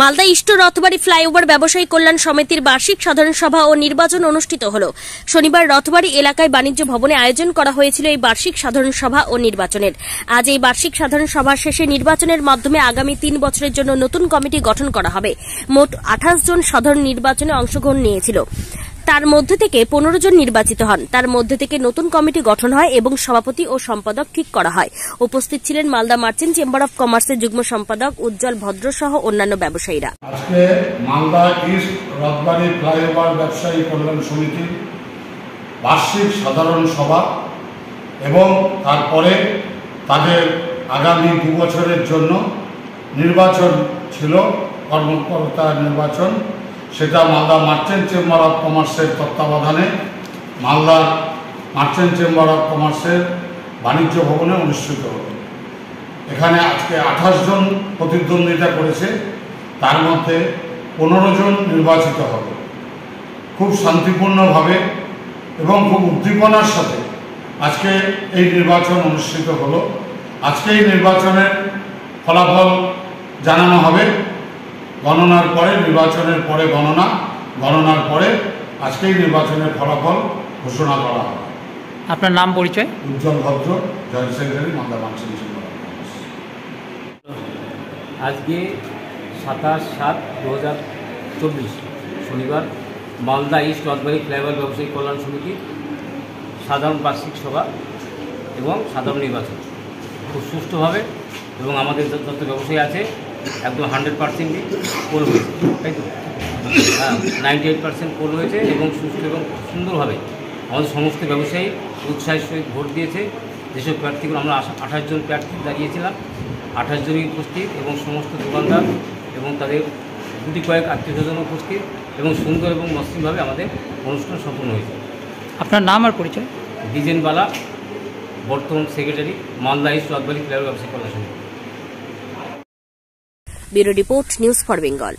মালদা ইষ্ট Rathbari flyover ব্যবসায়ী কল্যাণ সমিতির বার্ষিক সাধারণ সভা ও নির্বাচন অনুষ্ঠিত হল। শনিবার রথবাড়ি এলাকায় বাণিজ্য ভবনে আয়োজন করা হয়েছিল এই বার্ষিক সাধারণ সভা ও নির্বাচনের। আজ এই বার্ষিক সাধারণ সভা শেষে নির্বাচনের মাধ্যমে আগামী 3 বছরের জন্য নতুন কমিটি গঠন করা হবে। মোট 28 জন সাধারণ নির্বাচনে অংশগ্রহণ নিয়েছিল। তার মধ্যে থেকে 15 জন নির্বাচিত হন। তার মধ্যে থেকে নতুন কমিটি গঠন হয় এবং সভাপতি ও সম্পাদক ঠিক করা হয়। উপস্থিত ছিলেন মালদা মার্চেন্ট চেম্বার অব কমার্সের যুগ্ম সম্পাদক উজ্জ্বল ভদ্র সহ অন্যান্য ব্যবসায়ীরা। আজকে মালদা ইস্ট রথবাড়ি ফ্লাইওভার ব্যবসায়ী কল্যাণ সমিতির বার্ষিক সাধারণ সভা এবং তারপরে তাদের আগামী 2 বছরের জন্য নির্বাচন ছিল, কর্মকর্তা নির্বাচন। সেটা মালদা মার্চেন্ট চেম্বার অব কমার্সের তত্ত্বাবধানে মালদা মার্চেন্ট চেম্বার অব কমার্সের বাণিজ্য ভবনে অনুষ্ঠিত হবে। এখানে আজকে 28 জন প্রতিদ্বন্দ্বিতা করেছে, তার মধ্যে 15 জন নির্বাচিত হবে। খুব শান্তিপূর্ণভাবে এবং খুব উদ্দীপনার সাথে আজকে এই নির্বাচন অনুষ্ঠিত হলো। আজকে এই নির্বাচনের ফলাফল জানানো হবে। গণনার পরে, নির্বাচনের পরে গণনার পরে আজকেই নির্বাচনের ফলাফল ঘোষণা করা হবে। আপনার নাম পরিচয়? উজ্জ্বল ভদ্র, joint secretary, Malda merchant chamber of commerce. আজকে 27/7/2024 শনিবার মালদা ইস্ট রথবাড়ি ফ্লাইওভার ব্যবসায়ী কল্যাণ সমিতি সাধারণ বার্ষিক সভা এবং সাধারণ নির্বাচন খুব সুষ্ঠুভাবে এবং আমাদের যত ব্যবসায়ী আছে একদম 100% পোল হয়েছে, তাই তো? হ্যাঁ, 98% পোল হয়েছে এবং সুষ্ঠু এবং সুন্দরভাবে আমাদের সমস্ত ব্যবসায়ী উৎসাহের সহিত ভোট দিয়েছে। যেসব প্রার্থীগুলো আমরা 28 জন প্রার্থী দাঁড়িয়েছিলাম, 28 জনই উপস্থিত এবং সমস্ত দোকানদার এবং তাদের দুটি কয়েক আত্মীয়স্বজন উপস্থিত এবং সুন্দর এবং মসৃণভাবে আমাদের অনুষ্ঠান সম্পন্ন হয়েছে। আপনার নাম আর পরিচয়? ডিজেন বালা, বর্তমান secretary, Malda east Rathbari flyover ব্যবসায়ী কল্যাণ সমিতি। Bureau report, news for Bengal.